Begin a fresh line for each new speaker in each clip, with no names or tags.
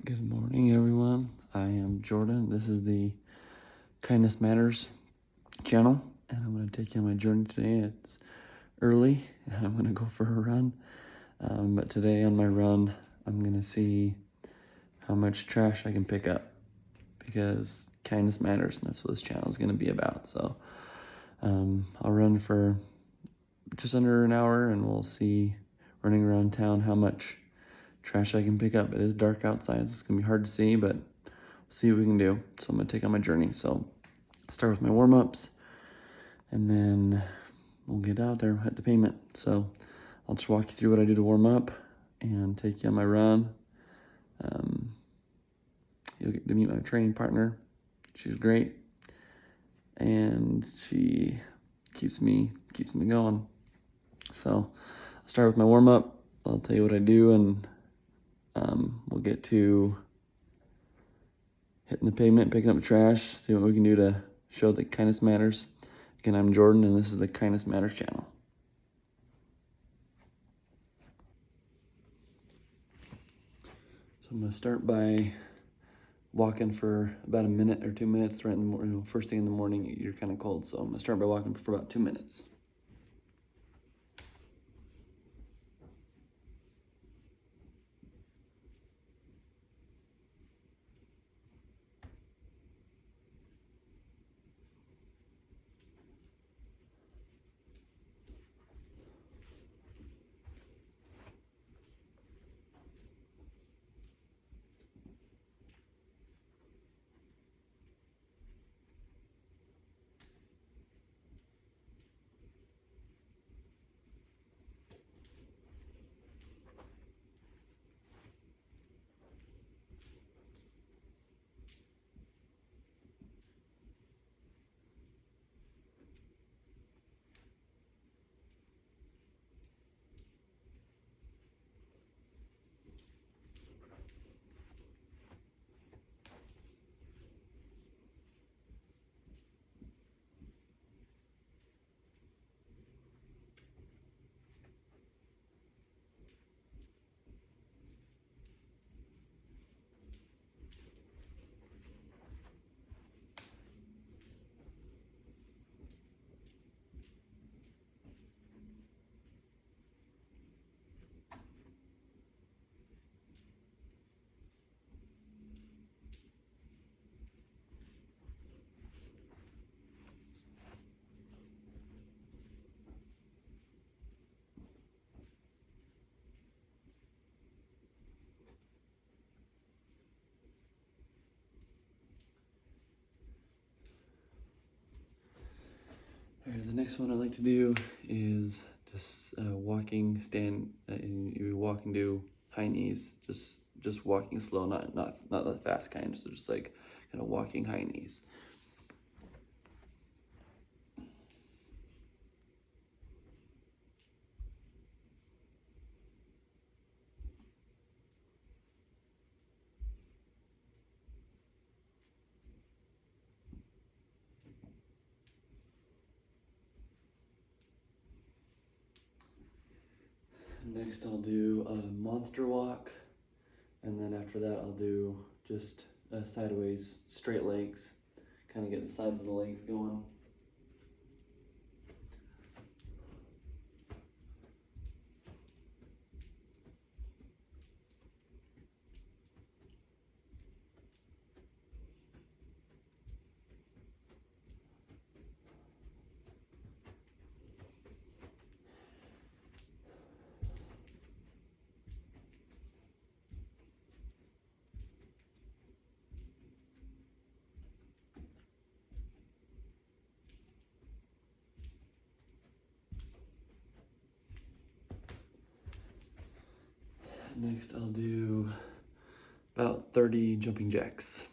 Good morning, everyone. I am Jordan. This is the Kindness Matters channel, and I'm going to take you on my journey today. It's early, and I'm going to go for a run. But today on my run, I'm going to see how much trash I can pick up, because kindness matters, and that's what this channel is going to be about. So I'll run for just under an hour, and we'll see, running around town, how much trash I can pick up. It is dark outside, so it's going to be hard to see, but see what we can do. So I'm going to take on my journey. So start with my warm-ups, and then we'll get out there, hit the pavement. So I'll just walk you through what I do to warm up and take you on my run. You'll get to meet my training partner. She's great, and she keeps me going. So I'll start with my warm-up. I'll tell you what I do, and we'll get to hitting the pavement, picking up the trash, see what we can do to show that kindness matters. Again, I'm Jordan, and this is the Kindness Matters channel. So I'm going to start by walking for about a minute or 2 minutes right in the morning. First thing in the morning, you're kind of cold, so I'm going to start by walking for about 2 minutes. All right, the next one I like to do is just walking, and you walk and do high knees, just walking slow, not the fast kind, so just like kind of walking high knees. Next I'll do a monster walk, and then after that I'll do just sideways straight legs, kind of get the sides of the legs going. Next I'll do about 30 jumping jacks.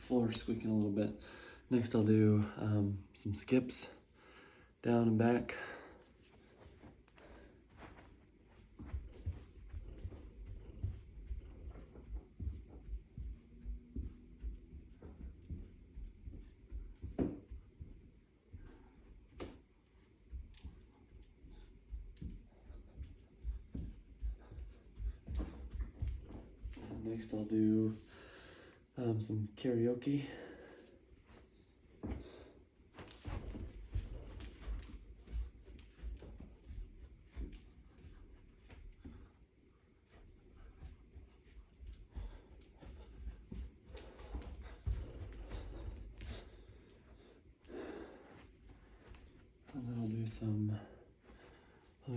floor squeaking a little bit. Next I'll do some skips down and back. Next I'll do some karaoke. And then I'll do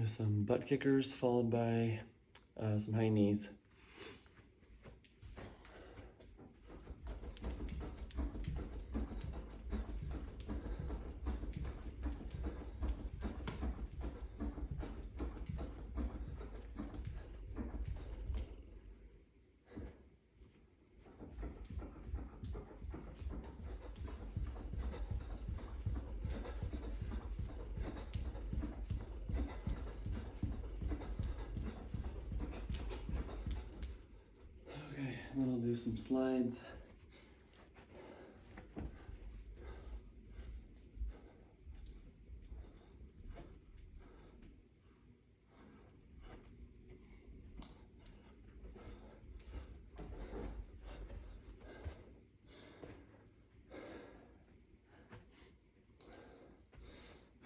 some butt kickers followed by some high knees. And then I'll do some slides.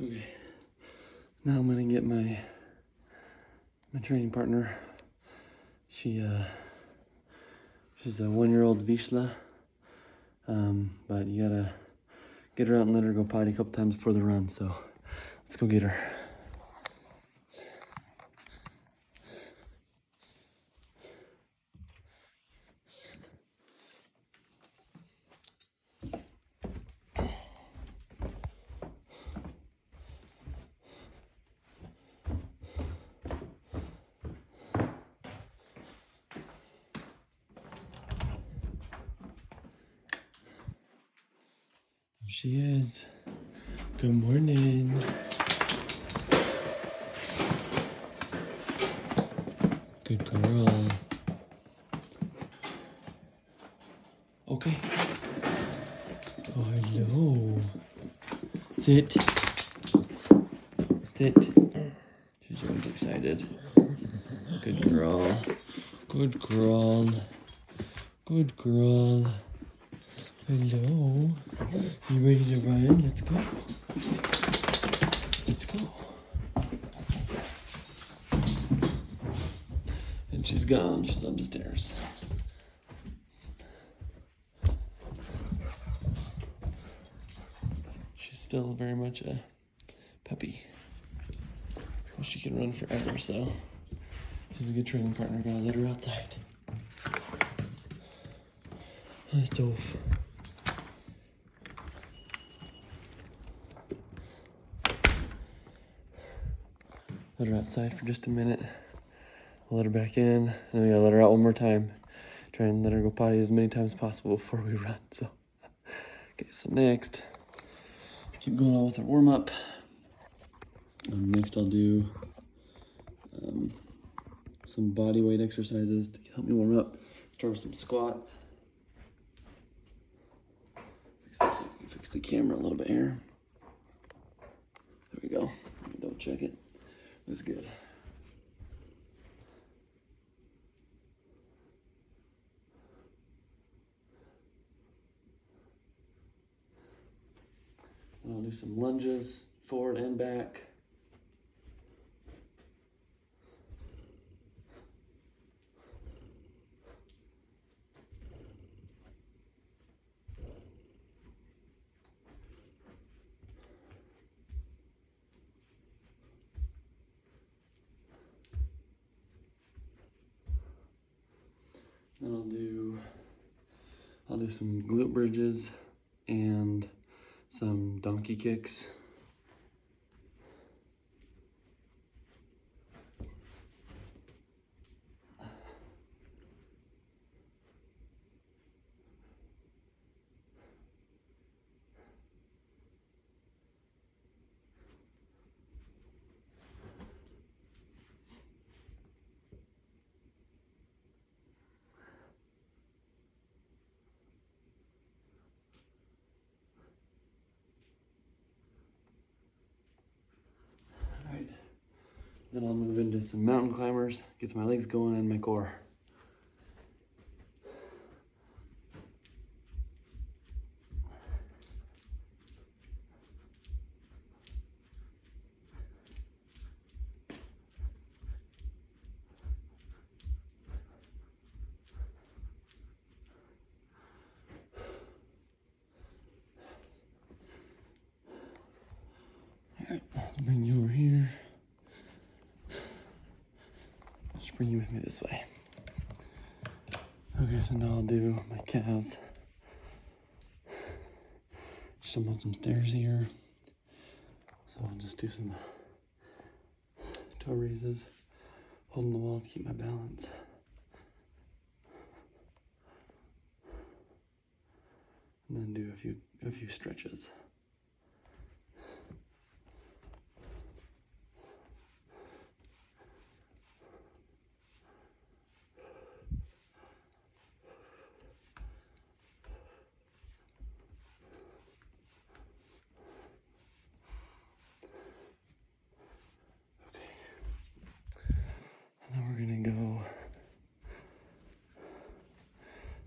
Okay, now I'm gonna get my training partner. She's a 1-year-old Vizsla, but you gotta get her out and let her go potty a couple times before the run, so let's go get her. There she is. Good morning. Good girl. Okay. Oh, hello. Sit. Sit. She's always excited. Good girl. Good girl. Good girl. Hello. You ready to run? Let's go. Let's go. And she's gone. She's up the stairs. She's still very much a puppy. Well, she can run forever, so she's a good training partner. Gotta let her outside. Hi, Sophie. Let her outside for just a minute. We'll let her back in, and then we gotta let her out one more time. Try and let her go potty as many times as possible before we run. So, okay, so next, keep going on with our warm up. Next, I'll do some body weight exercises to help me warm up. Start with some squats. Fix the camera a little bit here. There we go. Double check it. That's good. And I'll do some lunges, forward and back. Then I'll do some glute bridges and some donkey kicks. Then I'll move into some mountain climbers, gets my legs going and my core. Alright, let's bring you over here. Just bring you with me this way. Okay, so now I'll do my calves. Just up on some stairs here. So I'll just do some toe raises, holding the wall to keep my balance. And then do a few stretches. And then we're gonna go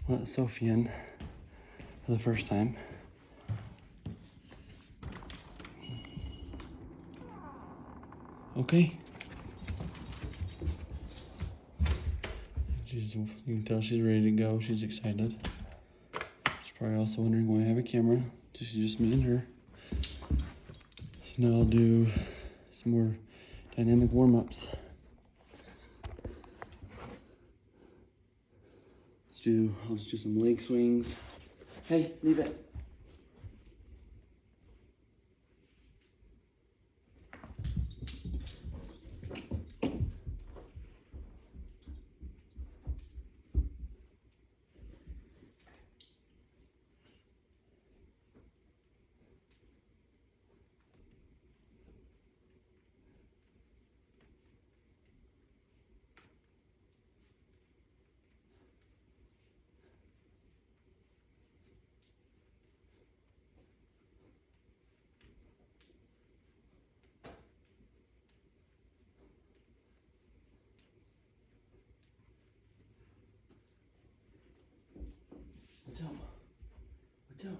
let Sophie in for the first time. Okay. You can tell she's ready to go. She's excited. She's probably also wondering why I have a camera. It's just me and her. So now I'll do some more dynamic warm-ups. I'll just do some leg swings. Hey, leave it. Watch out. Watch out.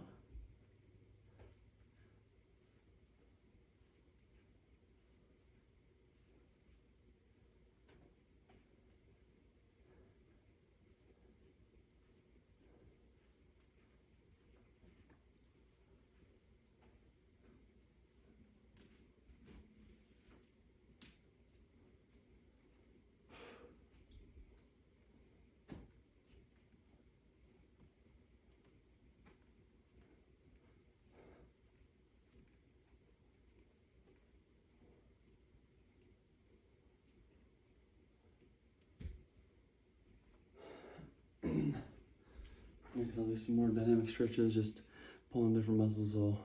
Next I'll do some more dynamic stretches, just pulling different muscles, so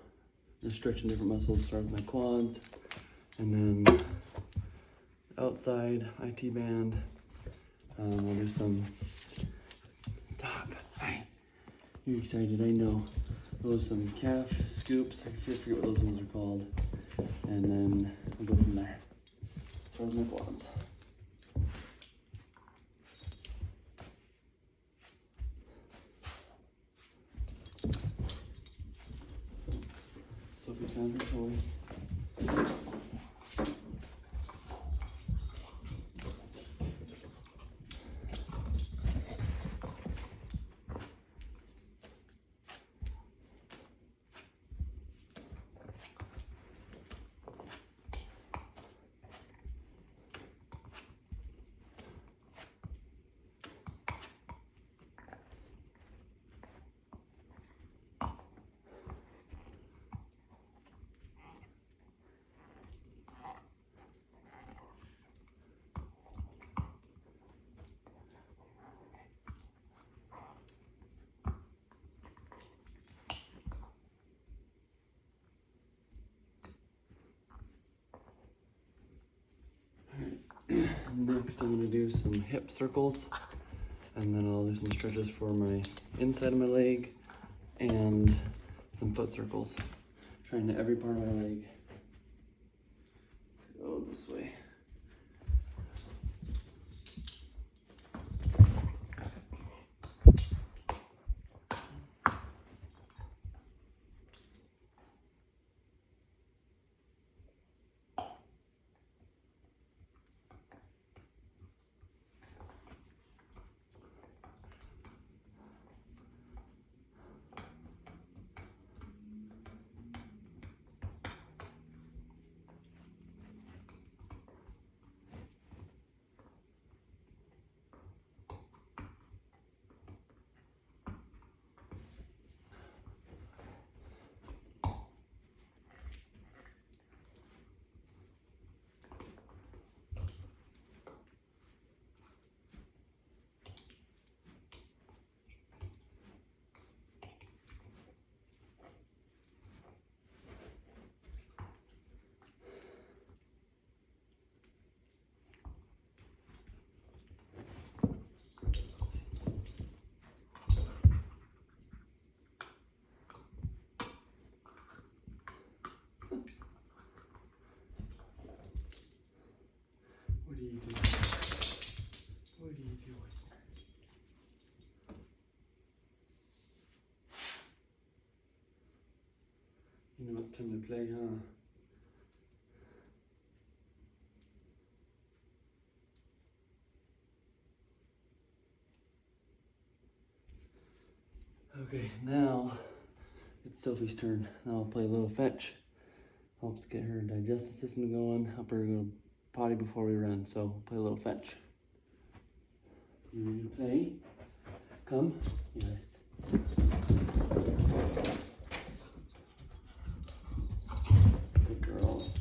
just stretching different muscles. Start with my quads, and then outside IT band. We'll do some, stop, hey, you're excited, I know. We'll do some calf scoops, I forget what those ones are called, and then we'll go from there. Start with my quads. Sophie found her toy. Next, I'm going to do some hip circles, and then I'll do some stretches for my inside of my leg and some foot circles, trying to every part of my leg. Let's go this way. it's time to play, huh? Okay, now it's Sophie's turn. Now I'll play a little fetch. Helps get her digestive system going, help her go potty before we run. So we'll play a little fetch. You ready to play? Come. Yes. Good girl.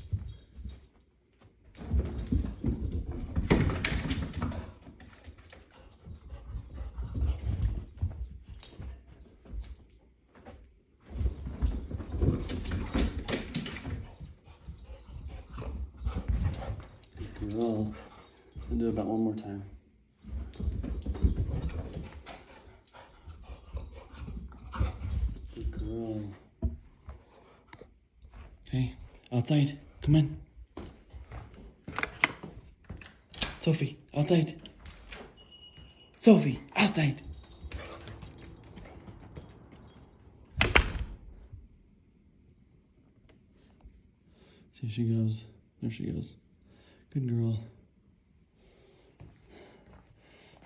Good girl. I'll do it about one more time. Good girl. Okay, outside. Come on. Sophie, outside. Sophie, outside. See, she goes. There she goes. Good girl.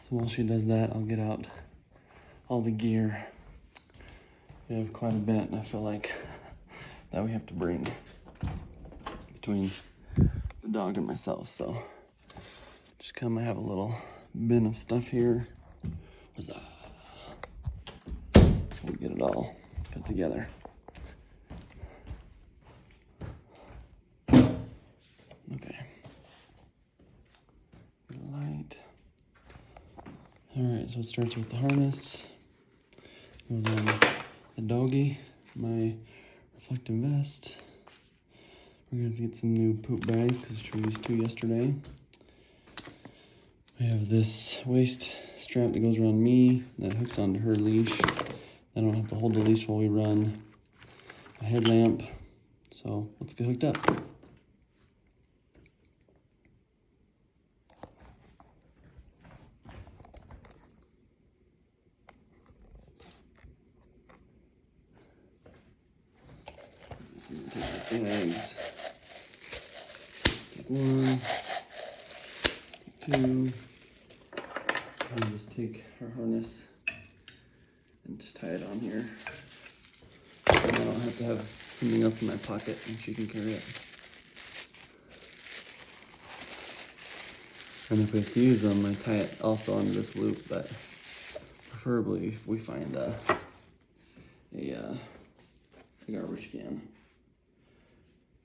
So while she does that, I'll get out all the gear. We have quite a bit, and I feel like that we have to bring between the dog and myself. So just come, I have a little bin of stuff here. Huzzah. We'll get it all put together. Okay. Light. All right, so it starts with the harness. Goes on the doggy, my reflective vest. We're gonna get some new poop bags because we used 2 yesterday. We have this waist strap that goes around me that hooks onto her leash. I don't have to hold the leash while we run. A headlamp. So let's get hooked up. So I'm gonna take the bags. Take 1, take 2. And just take her harness and just tie it on here. And I don't have to have something else in my pocket and she can carry it. And if we have to use them, I tie it also on this loop, but preferably if we find a garbage can.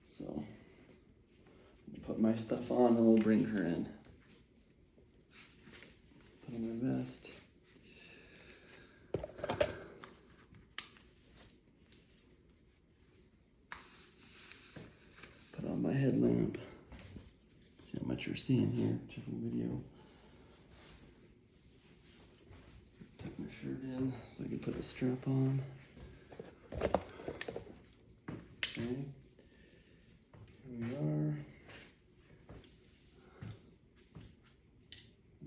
So I'll put my stuff on and we'll bring her in. Put on my vest. Put on my headlamp. See how much you're seeing here, check the video. Tuck my shirt in so I can put a strap on. Okay. Here we are.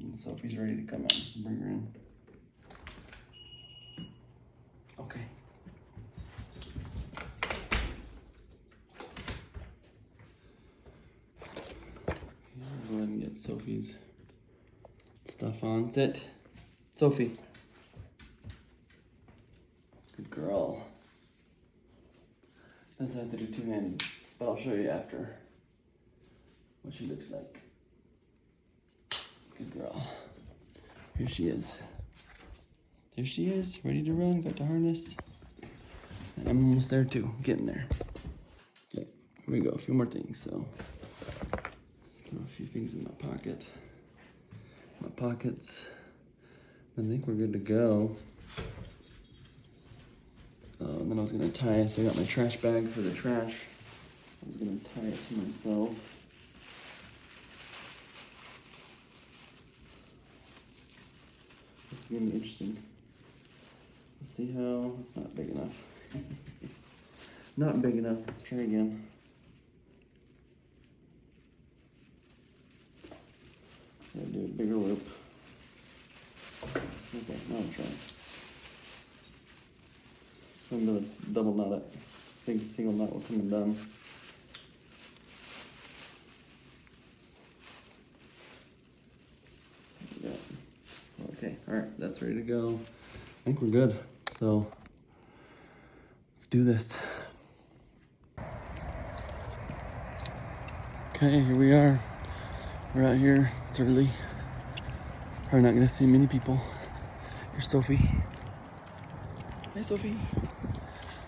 And Sophie's ready to come in. Bring her in. Okay. I'll go ahead and get Sophie's stuff on. Sit. Sophie. Good girl. This I have to do two-handed, but I'll show you after what she looks like. Good girl. Here she is. There she is, ready to run, got the harness. And I'm almost there too, getting there. Okay, here we go, a few more things. So, throw a few things in my pocket. My pockets. I think we're good to go. And then I was gonna tie, so I got my trash bag for the trash. I was gonna tie it to myself. This is gonna be interesting. Let's see how, it's not big enough. Not big enough, let's try again. Gotta do a bigger loop. Okay, now I'll try. I'm gonna double knot it. think a single nut will come undone. Yeah. Okay, all right, that's ready to go. I think we're good. So let's do this. Okay, here we are. We're out here. It's early. Probably not gonna see many people. Here's Sophie. Hey, Sophie.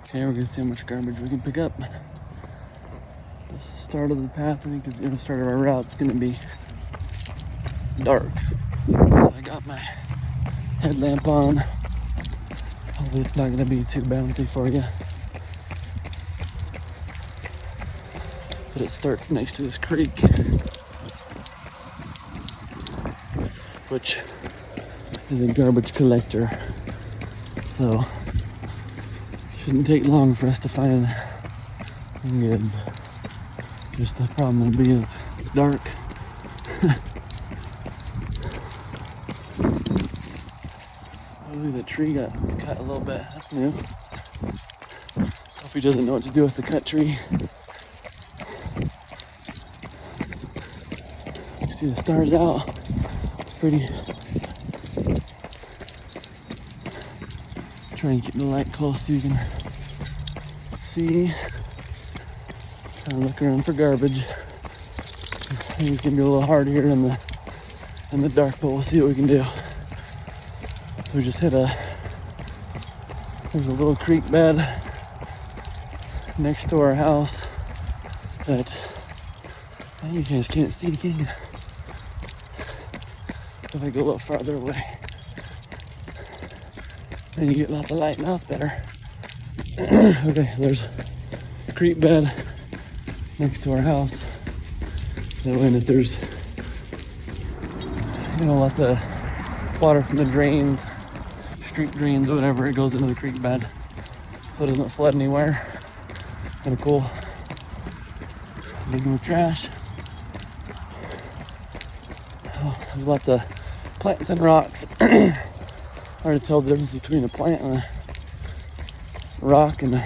Okay, we're gonna see how much garbage we can pick up. The start of the path, I think, is gonna start of our route. It's gonna be dark. So I got my headlamp on. Hopefully it's not gonna be too bouncy for you. But it starts next to this creek, which is a garbage collector. So shouldn't take long for us to find some goods. Just the problem will be is it's dark. Oh, the tree got cut a little bit. That's new. Sophie doesn't know what to do with the cut tree. You see the stars out. It's pretty. Try and keep the light close so you can see. Trying to look around for garbage. I think it's gonna be a little hard here in the dark, but we'll see what we can do. So we just hit there's a little creek bed next to our house that you guys can't see, can you? If I go a little farther away, then you get lots of light. Now it's better. Okay, so there's a creek bed next to our house. That way, if there's lots of water from the drains, street drains or whatever, it goes into the creek bed so it doesn't flood anywhere. Kind of cool. Digging with trash. Oh, there's lots of plants and rocks. Hard to tell the difference between a plant and a rock and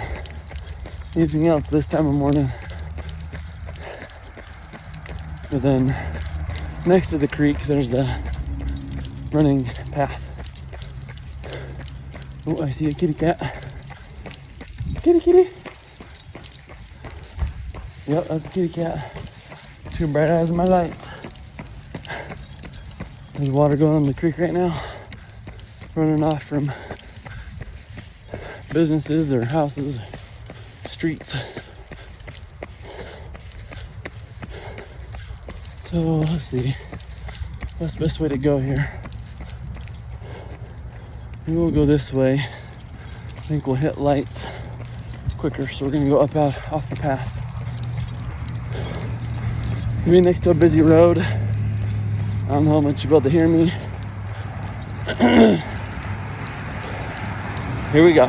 anything else this time of morning. But then next to the creek there's a running path. Oh, I see a kitty cat. Kitty, kitty. Yep, that's a kitty cat. Two bright eyes in my lights. There's water going on the creek right now, running off from businesses or houses, streets. So let's see, what's the best way to go here? Maybe we'll go this way. I think we'll hit lights quicker, so we're gonna go up out off the path. It's gonna be next to a busy road. I don't know how much you'll be able to hear me. Here we go.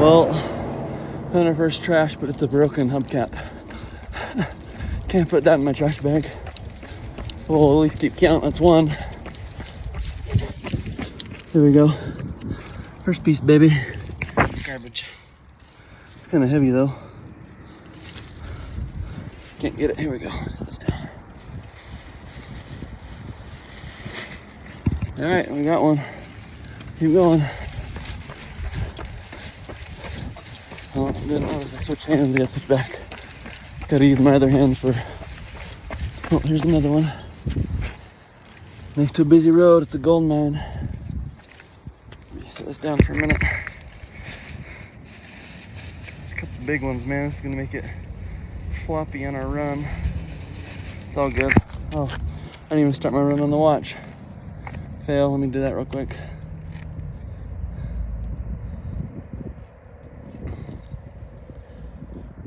Well, found our first trash, but it's a broken hubcap. Can't put that in my trash bag. We'll at least keep count. That's one. Here we go. First piece, baby. Garbage. It's kind of heavy though. Can't get it. Here we go. Set this down. All right, we got one. Keep going. Oh, didn't notice I switched hands. I gotta switch back. Gotta use my other hand for. Oh, here's another one. Next to a busy road, it's a gold mine. Let me set this down for a minute. There's a couple big ones, man. This is gonna make it floppy on our run. It's all good. Oh, I didn't even start my run on the watch. Fail. Let me do that real quick.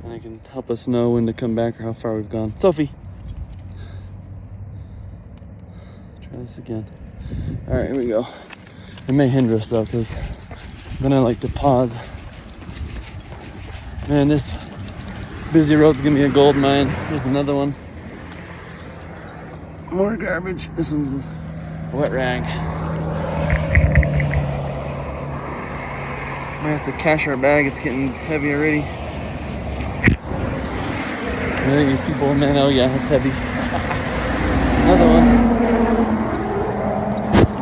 And it can help us know when to come back or how far we've gone. Sophie. Try this again. All right, here we go. It may hinder us though, because then I like to pause. Man, this busy road's gonna be a gold mine. Here's another one. More garbage. This one's a wet rag. Might have to cash our bag. It's getting heavy already. I think these people, man, oh yeah, it's heavy. Another one.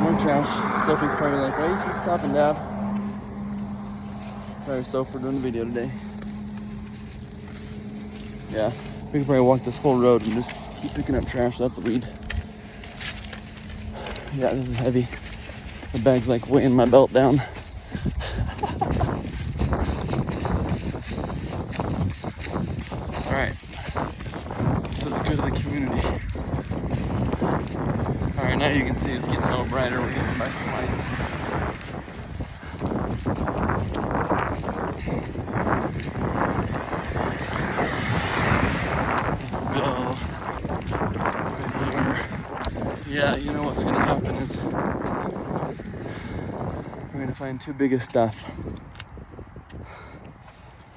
More trash. Sophie's probably like, why do you keep stopping, Dad? Sorry, Sophie, for doing the video today. Yeah, we could probably walk this whole road and just keep picking up trash. That's a weed. Yeah, this is heavy. The bag's like weighing my belt down. All right, it's for the good of the community. All right, now you can see it's getting a little brighter. We're getting by some lights. Go right here. Yeah, you know what's gonna happen is we're gonna find two biggest stuff.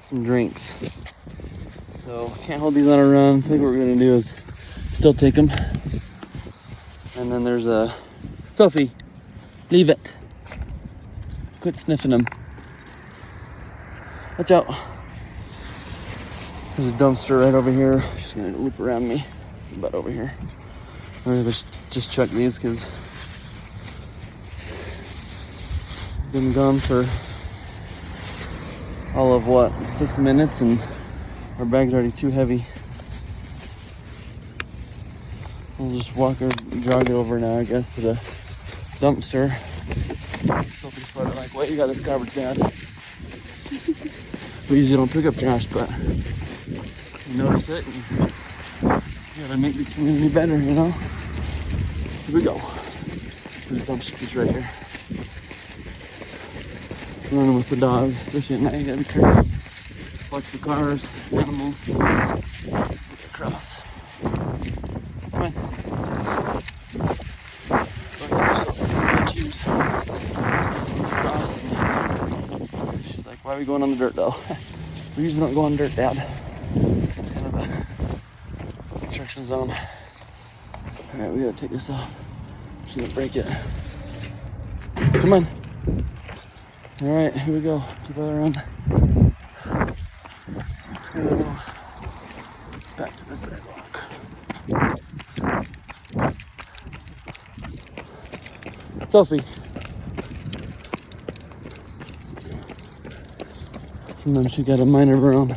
Some drinks. So can't hold these on a run. So I think what we're gonna do is still take them. And then there's a Sophie, leave it. Quit sniffing them. Watch out. There's a dumpster right over here. She's gonna loop around me, but over here. I'm gonna just chuck these because been gone for all of what, 6 minutes, and our bag's already too heavy. We'll just walk or jog it over now, I guess, to the dumpster. Sophie's probably like, wait, you got this garbage, Dad. We usually don't pick up trash, but you notice it, and you gotta make the community better, you know? Here we go. The dumpster's right here. Running with the dog, especially at night, you gotta be careful. Watch the cars, animals. Look across. Come on. Across. She's like, why are we going on the dirt though? We usually don't go on dirt, Dad. It's kind of a construction zone. Alright, we gotta take this off. She's gonna break it. Come on. Alright, here we go. Keep on around. Let's go back to the sidewalk. Sophie. Sometimes she got a mind of her own.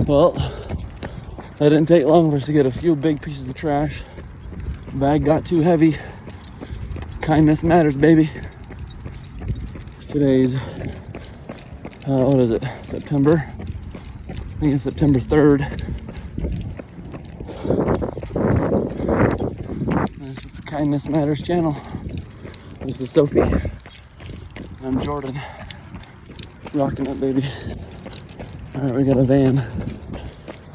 Well, that didn't take long for us to get a few big pieces of trash. The bag got too heavy. Kindness matters, baby. Today's, what is it, September? I think it's September 3rd. This is the Kindness Matters channel. This is Sophie. I'm Jordan. Rocking it, baby. All right, we got a van.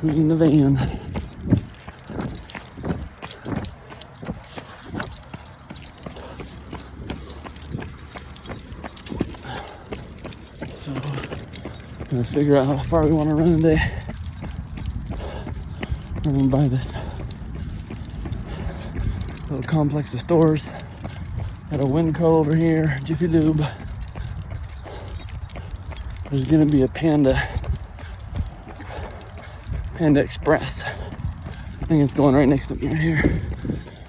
Who's in the van? So, gonna figure out how far we want to run today. We're gonna buy this little complex of stores. Got a Winco over here, Jiffy Lube. There's gonna be a Panda Express. I think it's going right next to me right here.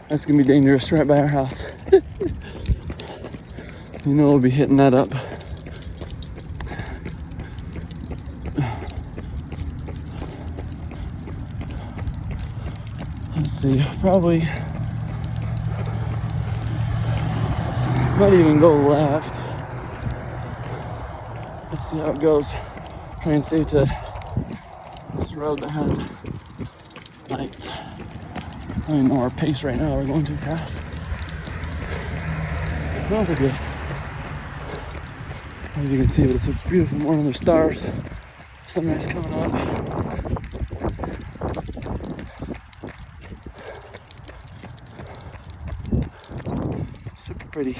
That's gonna be dangerous right by our house. You know we'll be hitting that up. Let's see, probably might even go left. Let's see how it goes. Try and stay to this road that has lights. I don't even know our pace right now. We're going too fast. No, we're good. As you can see, but it's a beautiful morning. There's stars. Sunrise coming up. Super pretty.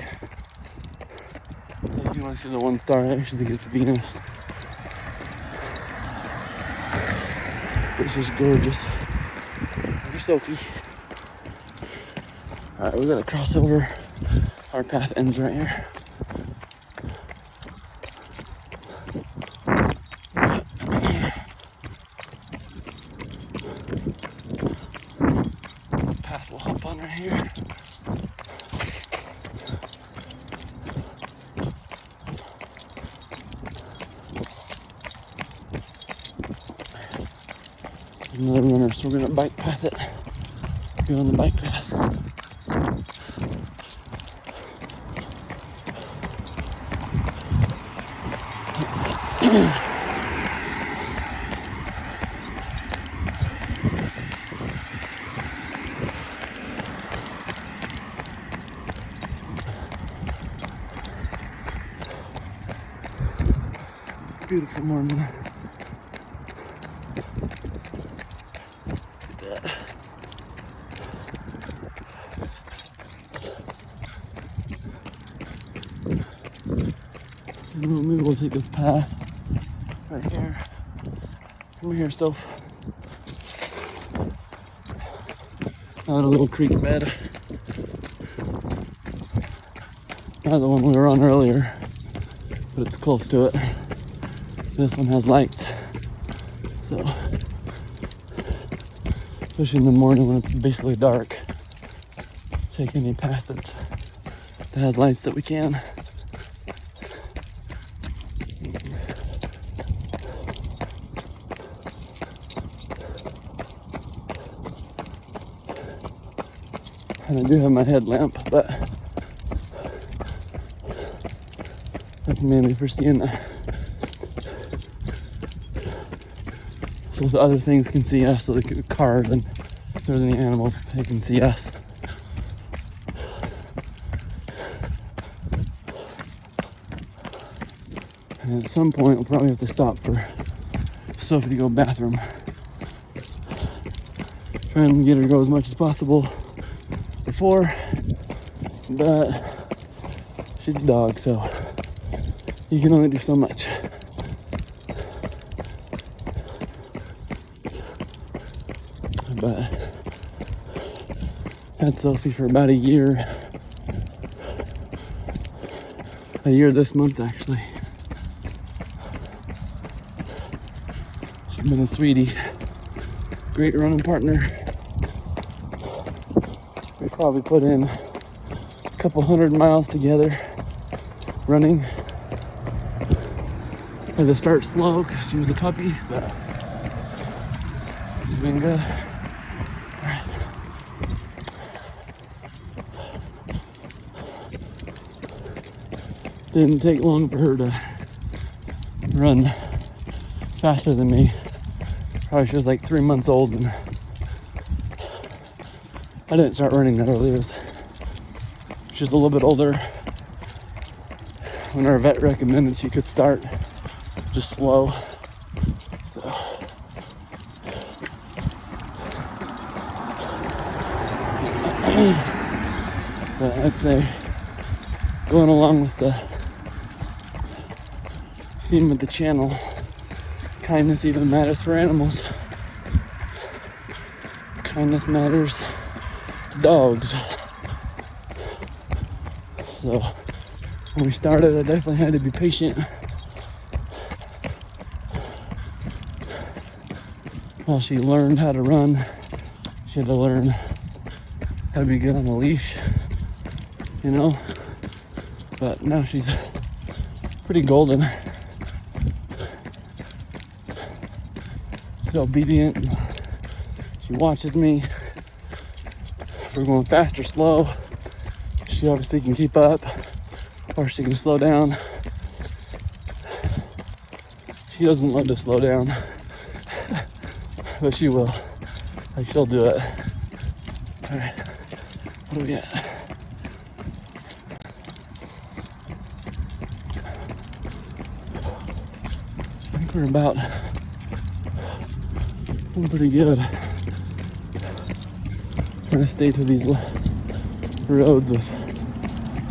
If you want to see the one star, I actually think it's Venus. It's just gorgeous. Here's Sophie. Alright, we gotta cross over. Our path ends right here. We'll hop on right here. Another runner, so we're gonna bike path it. Go on the bike path. Beautiful morning. Look at that. Maybe we'll take this path right here. Come here, Soph. Not a little creek bed. Not the one we were on earlier, but it's close to it. This one has lights, so especially in the morning when it's basically dark, take any path that has lights that we can. And I do have my headlamp, but that's mainly for seeing so the other things can see us, so the cars, and if there's any animals, they can see us. And at some point, we'll probably have to stop for Sophie to go bathroom. Try and get her to go as much as possible before, but she's a dog, so you can only do so much. But had Sophie for about a year this month actually. She's been a sweetie, great running partner. We probably put in a couple 100 miles together running. Had to start slow because she was a puppy, but she's been good. Didn't take long for her to run faster than me. Probably she was like 3 months old, and I didn't start running that early. She was a little bit older when our vet recommended she could start just slow. So but I'd say going along with the theme of the channel, kindness even matters for animals. Kindness matters to dogs. So when we started, I definitely had to be patient. While she learned how to run, she had to learn how to be good on a leash, you know. But now she's pretty golden. She's obedient. She watches me. If we're going fast or slow, she obviously can keep up, or she can slow down. She doesn't love to slow down, but she will. Like, she'll do it. All right, what do we got? I think we're about doing pretty good. Trying to stay to these roads with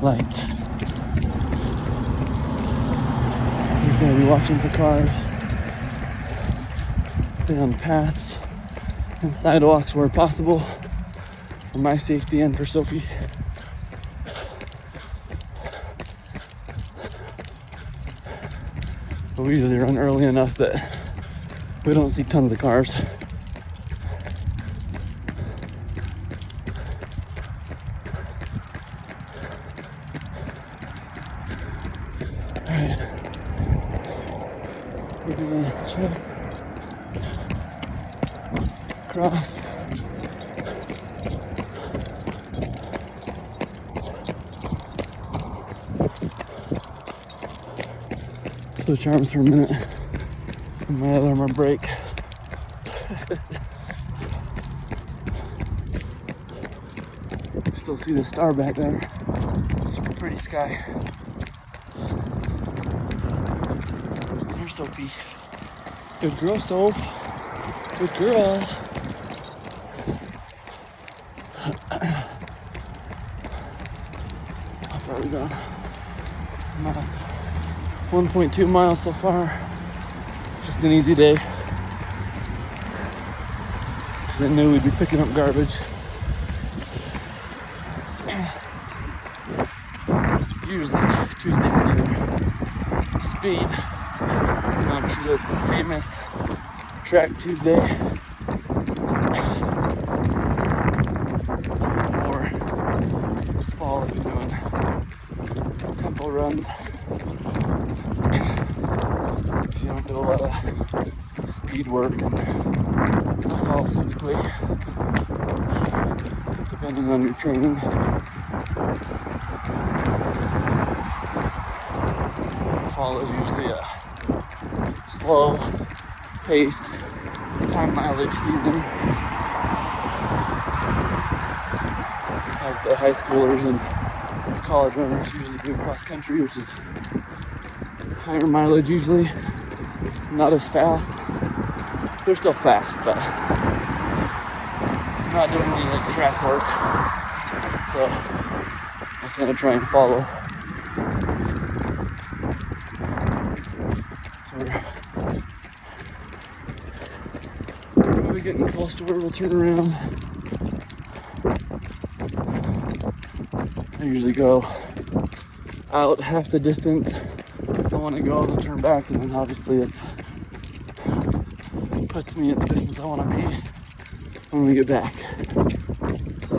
lights. He's gonna be watching for cars. Stay on paths and sidewalks where possible, for my safety and for Sophie. But we usually run early enough that we don't see tons of cars. gonna check cross. Switch arms for a minute. And my other arm will break. Still see the star back there. Super pretty sky. There's Sophie. Good girl, Soph. Good girl. How far are we gone? I'm at 1.2 miles so far. Just an easy day. Because I knew we'd be picking up garbage. Usually Tuesdays either speed, to this famous track Tuesday, or this fall I've been doing tempo runs. You don't do a lot of speed work in the fall typically, depending on your training. Fall is usually a slow paced, high mileage season. Like the high schoolers and college runners usually do cross country, which is higher mileage usually, not as fast. They're still fast, but not doing any like track work. So I kind of try and follow. We're probably getting close to where we'll turn around. I usually go out half the distance I want to go, then turn back, and then obviously it puts me at the distance I want to be when we get back. So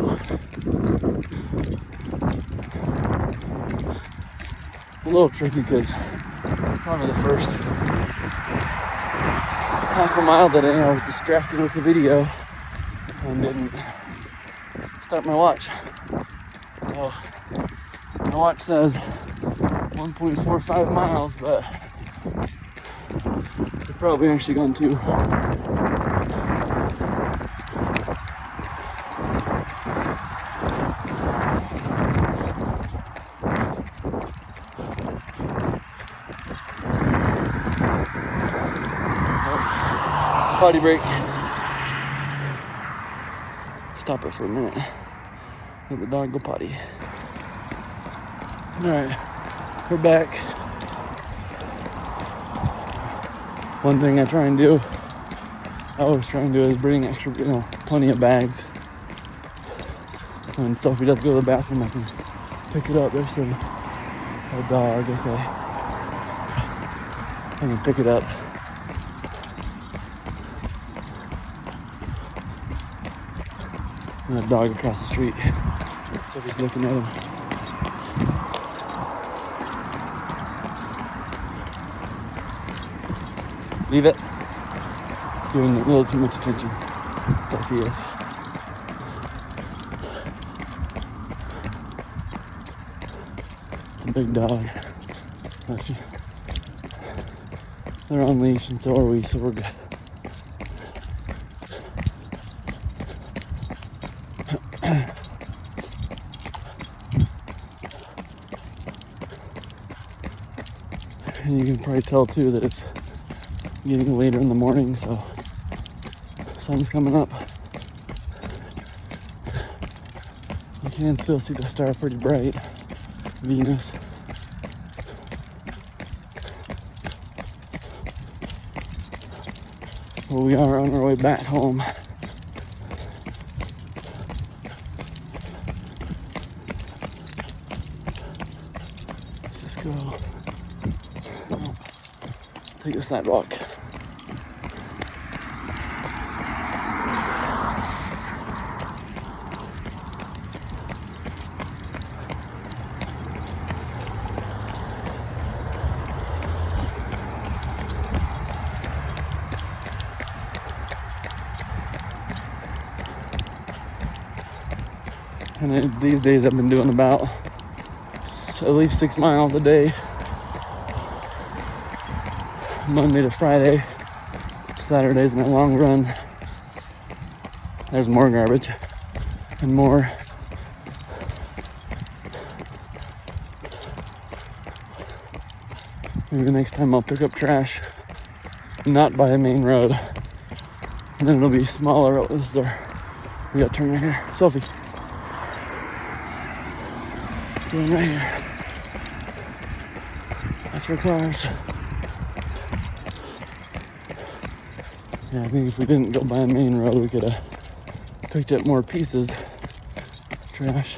a little tricky because probably the first half a mile that I was distracted with the video and didn't start my watch. So my watch says 1.45 miles, but we're probably actually gone too. Potty break. Stop it for a minute. Let the dog go potty. Alright, we're back. One thing I always try and do is bring extra, plenty of bags. So when Sophie does go to the bathroom, I can pick it up. There's a dog, okay. I can pick it up. And a dog across the street. Sophie's looking at him. Leave it. Giving it a little too much attention. Sophie is. It's a big dog. They're on leash and so are we, so we're good. And you can probably tell too that it's getting later in the morning, so the sun's coming up. You can still see the star pretty bright, Venus. Well, we are on our way back home. Let's just go. Take the sidewalk. And these days I've been doing about at least 6 miles a day, Monday to Friday. Saturday's my long run. There's more garbage and more. Maybe the next time I'll pick up trash, not by a main road. And then it'll be smaller roads there. We gotta turn right here. Sophie. Going right here. Watch your cars. Yeah, I think if we didn't go by a main road, we could have picked up more pieces of trash.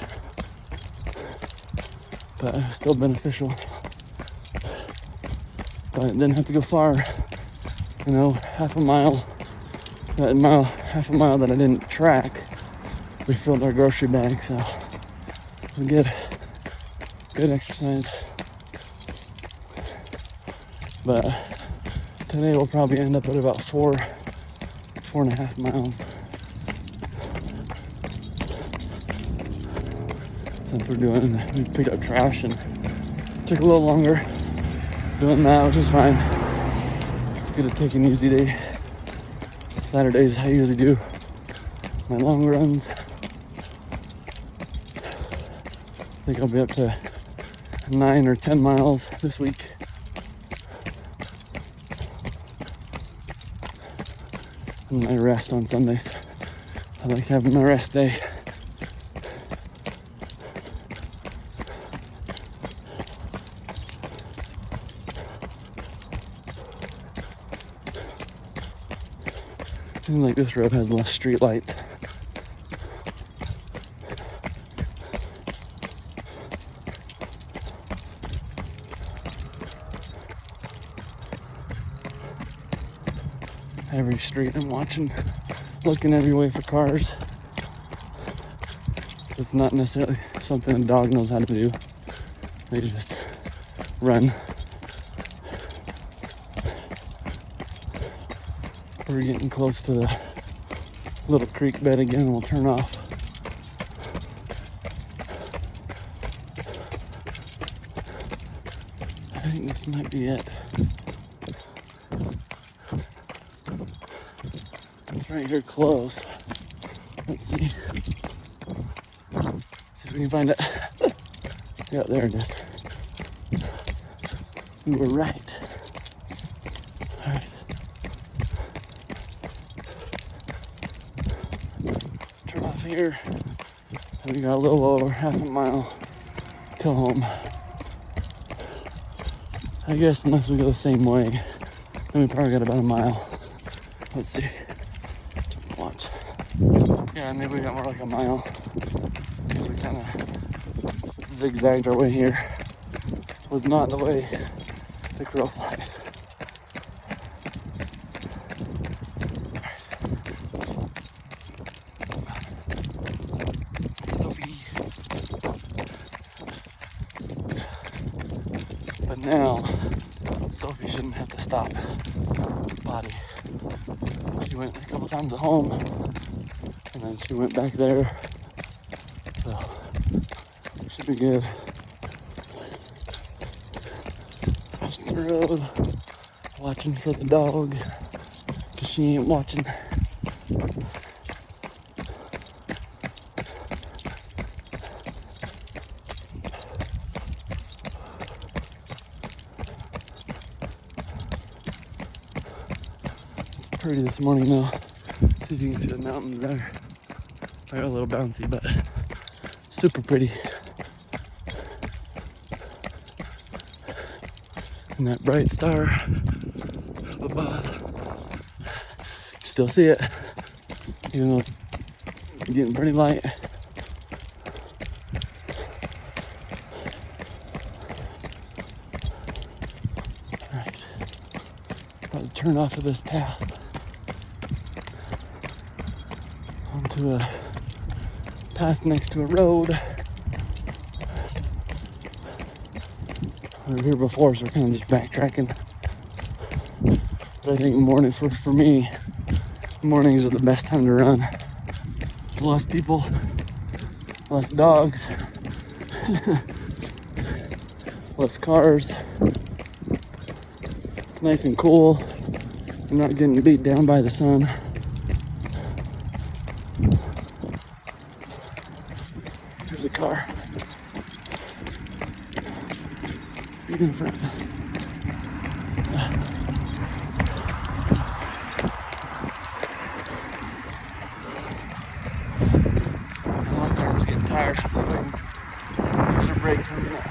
But it's still beneficial. But it didn't have to go far. You know, half a mile that I didn't track, we filled our grocery bag, so good exercise. But today we'll probably end up at about 4.5 miles. Since we picked up trash and took a little longer doing that, which is fine. It's good to take an easy day. Saturdays I usually do my long runs. I think I'll be up to 9 or 10 miles this week. And I rest on Sundays. I like having my rest day. Seems like this road has less street lights. Every street I'm watching, looking every way for cars. It's not necessarily something a dog knows how to do. They just run. We're getting close to the little creek bed again, and we'll turn off. I think this might be it. It's right here close. Let's see. See if we can find it. Yeah, there it is. We were right. All right. Turn off here. And we got a little over half a mile till home. I guess unless we go the same way, then we probably got about a mile. Let's see. Watch. Yeah, maybe we got more like a mile. Because we kind of zigzagged our way here. Was not the way the crow flies. Sophie. But now, Sophie shouldn't have to stop. Body. She went a couple times at home, and then she went back there. So, should be good. Crossing the road, watching for the dog, because she ain't watching. It's pretty this morning though. See if you can see the mountains there. They're a little bouncy, but super pretty. And that bright star up above. Still see it, even though it's getting pretty light. Alright, about to turn off of this path onto a path next to a road. We were here before, so we're kind of just backtracking. But I think morning for me, mornings are the best time to run. There's less people, less dogs, less cars. It's nice and cool. I'm not getting beat down by the sun. There's a car. Speed in front. I was getting tired. So if I can get a break for a minute.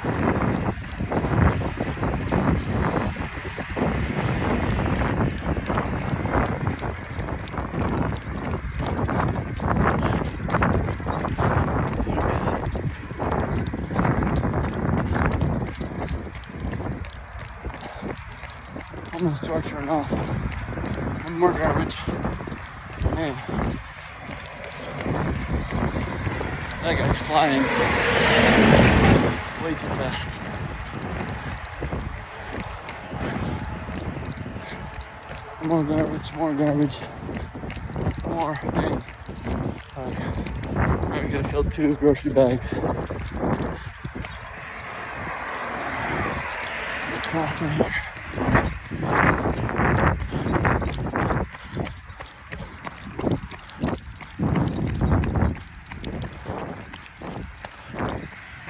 I'm gonna start turning off. One more garbage. Man, that guy's flying way too fast. More garbage, more garbage, more. Dang. I could have filled 2 grocery bags. Across my hair.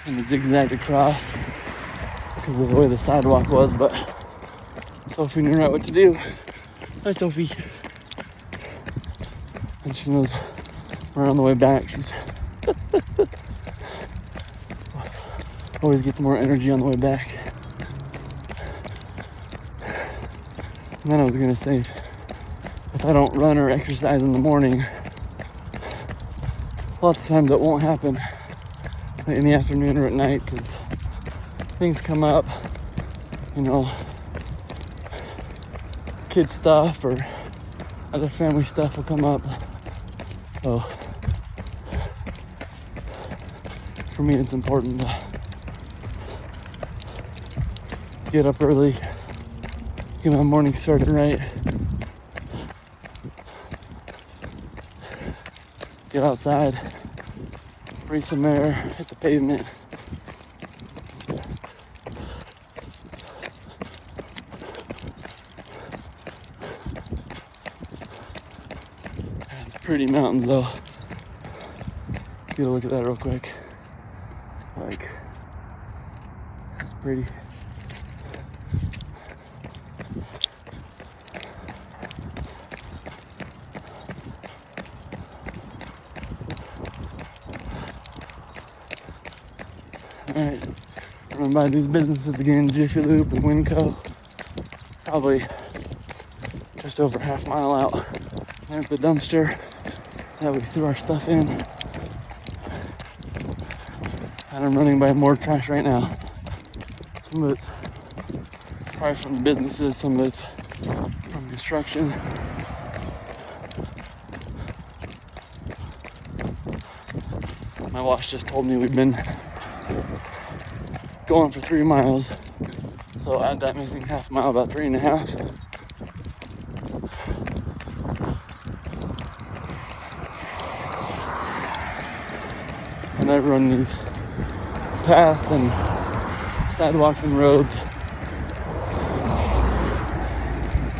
And zigzagged across because of the way the sidewalk was, but Sophie knew right what to do. Hi, Sophie. And she knows we're on the way back. She's always gets more energy on the way back. And then I was gonna say, if I don't run or exercise in the morning, lots of times that won't happen in the afternoon or at night because things come up, you know, kid stuff or other family stuff will come up. So for me, it's important to get up early, get my morning started right, get outside, breathe some air, hit the pavement. It's pretty mountains though. Get a look at that real quick. Like, it's pretty. Alright, I'm gonna buy these businesses again, Jiffy Lube and Winco. Probably just over half mile out. There's the dumpster that we threw our stuff in. And I'm running by more trash right now. Some of it's probably from the businesses, some of it's from construction. My watch just told me we've been going for 3 miles. So add that missing half mile, about 3.5. And I've run these paths and sidewalks and roads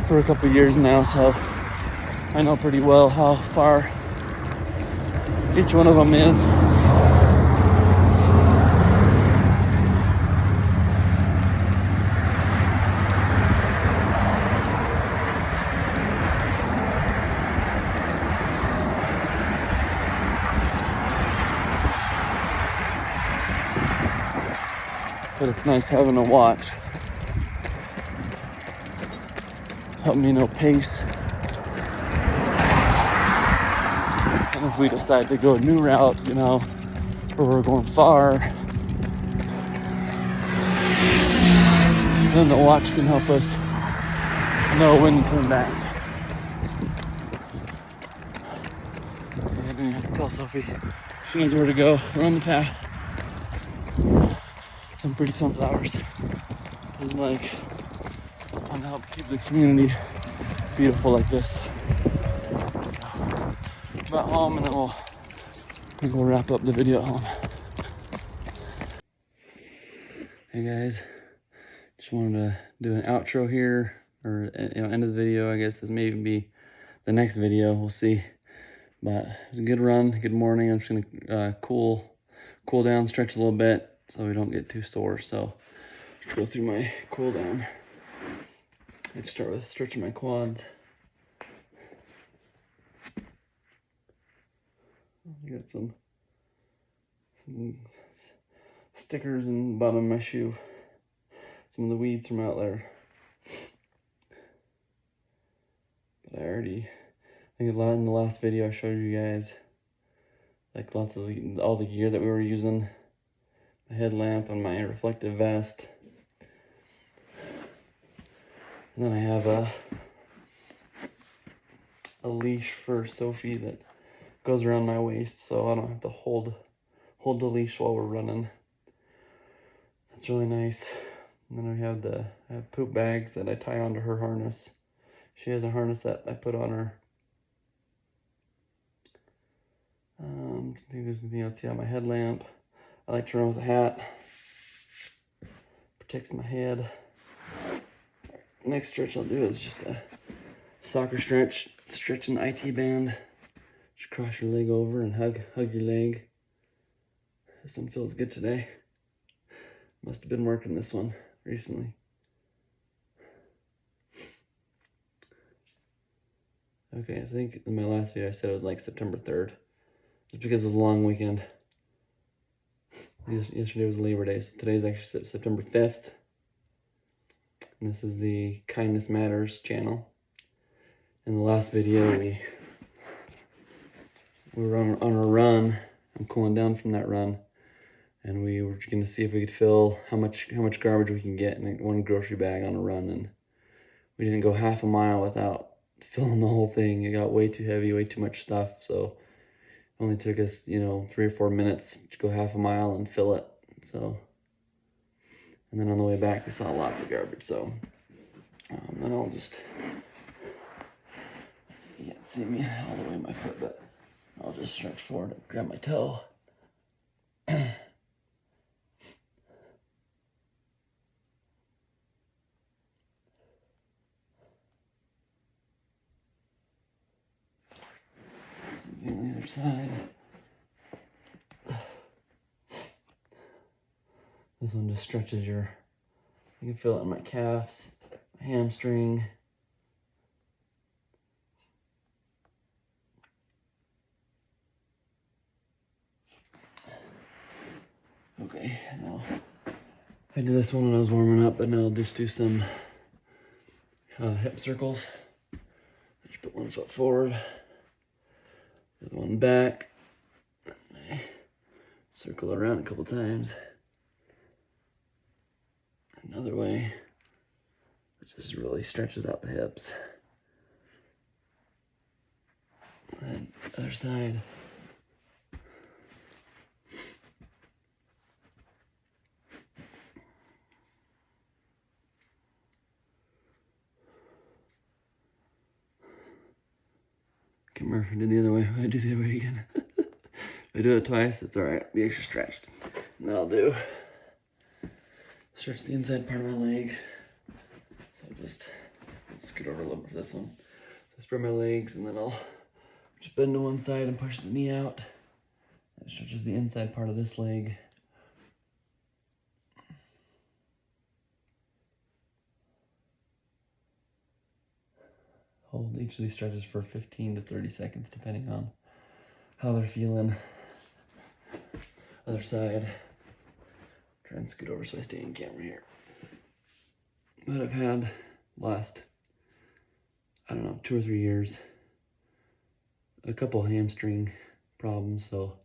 for a couple years now, so I know pretty well how far each one of them is. But it's nice having a watch. Help me know pace. And if we decide to go a new route, you know, or we're going far, then the watch can help us know when to turn back. I didn't have to tell Sophie. She knows where to go. We're on the path. Some pretty sunflowers. This is like trying to help keep the community beautiful like this. So, about home, and then we'll think we'll wrap up the video at home. Hey guys, just wanted to do an outro here, or end of the video. I guess this may even be the next video. We'll see. But it was a good run, good morning. I'm just gonna cool down, stretch a little bit so we don't get too sore. So let's go through my cool down. Let's start with stretching my quads. I got some stickers in the bottom of my shoe. Some of the weeds from out there. But I think in the last video I showed you guys like lots of all the gear that we were using. My headlamp and my reflective vest. And then I have a leash for Sophie that goes around my waist so I don't have to hold the leash while we're running. That's really nice. And then I have poop bags that I tie onto her harness. She has a harness that I put on her. I think there's anything else. Yeah, my headlamp. I like to run with a hat. Protects my head. Next stretch I'll do is just a soccer stretch. Stretching the IT band. Just cross your leg over and hug your leg. This one feels good today. Must have been working this one recently. Okay, I think in my last video I said it was like September 3rd. Just because it was a long weekend. Yesterday was Labor Day, so today's actually September 5th. And this is the Kindness Matters channel. In the last video, we were on a run. I'm cooling down from that run. And we were going to see if we could fill how much garbage we can get in one grocery bag on a run. And we didn't go half a mile without filling the whole thing. It got way too heavy, way too much stuff. So it only took us, 3 or 4 minutes to go half a mile and fill it. So, and then on the way back, we saw lots of garbage. So, then I'll just, you can't see me all the way in my foot, but I'll just stretch forward and grab my toe. Something on the other side. This one just stretches you can feel it in my calves, my hamstring. Okay, now I did this one when I was warming up, but now I'll just do some hip circles. Just put one foot forward, the other one back. I circle around a couple times. Another way, it just really stretches out the hips. And other side. Can't remember if I did the other way. I do the other way again. If I do it twice, it's alright. Be extra stretched. And then I'll do stretch the inside part of my leg. So just scoot over a little bit for this one. So I spread my legs and then I'll just bend to one side and push the knee out. That stretches the inside part of this leg. Hold each of these stretches for 15 to 30 seconds depending on how they're feeling. Other side. Try and scoot over so I stay in camera here. But I've had last, 2 or 3 years, a couple hamstring problems, so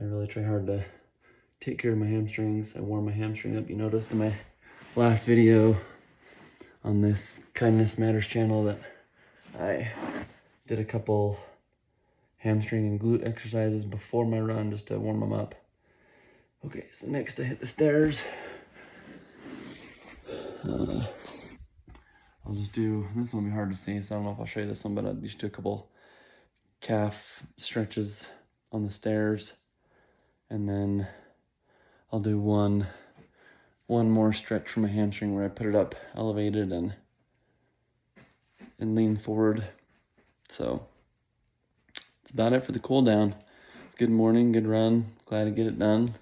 I really try hard to take care of my hamstrings. I wore my hamstring up. You noticed in my last video on this Kindness Matters channel that I did a couple hamstring and glute exercises before my run just to warm them up. Okay, so next I hit the stairs. I'll just do, this one will be hard to see, so I don't know if I'll show you this one, but I'll just do a couple calf stretches on the stairs, and then I'll do one more stretch for my hamstring where I put it up elevated and lean forward. So that's about it for the cool down. Good morning, good run. Glad to get it done.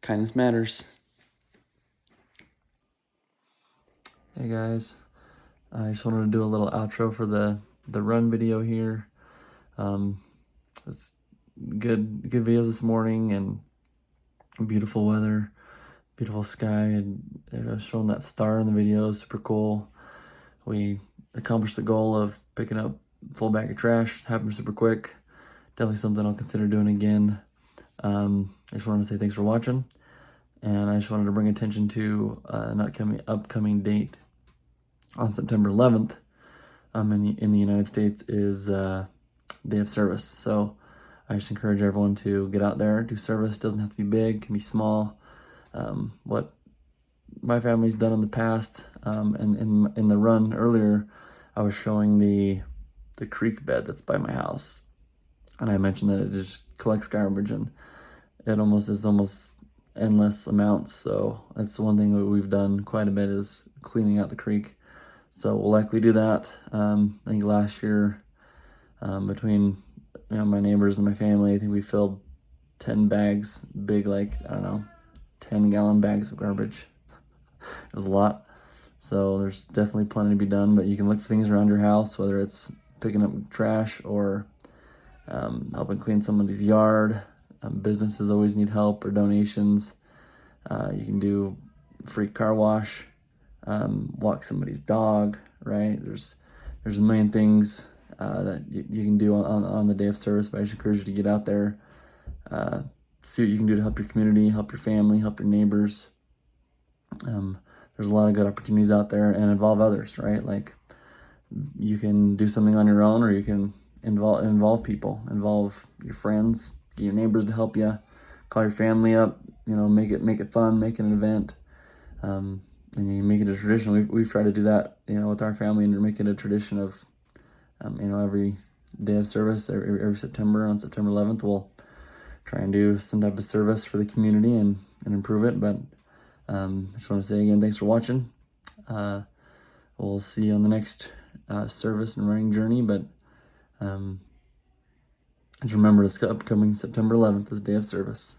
Kindness matters. Hey guys, I just wanted to do a little outro for the run video here. It's good videos this morning, and beautiful weather, beautiful sky, and showing that star in the video is super cool. We accomplished the goal of picking up full bag of trash. Happened super quick. Definitely something I'll consider doing again. I just wanted to say thanks for watching, and I just wanted to bring attention to an upcoming date on September 11th. In the United States is Day of Service. So I just encourage everyone to get out there, do service. Doesn't have to be big, can be small. What my family's done in the past, and in the run earlier, I was showing the creek bed that's by my house, and I mentioned that it just collects garbage, and it is almost endless amounts. So that's one thing that we've done quite a bit, is cleaning out the creek. So we'll likely do that. I think last year, between my neighbors and my family, I think we filled 10 bags, big, 10-gallon bags of garbage. It was a lot. So there's definitely plenty to be done, but you can look for things around your house, whether it's picking up trash or helping clean somebody's yard. Businesses always need help or donations. You can do free car wash, walk somebody's dog, right? There's a million things that you can do on the Day of Service, but I just encourage you to get out there, see what you can do to help your community, help your family, help your neighbors. There's a lot of good opportunities out there, and involve others, right? Like, you can do something on your own, or you can involve people, involve your friends, get your neighbors to help you, call your family up, make it fun, make it an event, and you make it a tradition. We've tried to do that, with our family, and make it a tradition of, every Day of Service, every September, on September 11th, we'll try and do some type of service for the community and improve it. But I just want to say again, thanks for watching. We'll see you on the next service and running journey, but just remember, it's upcoming September 11th is Day of Service.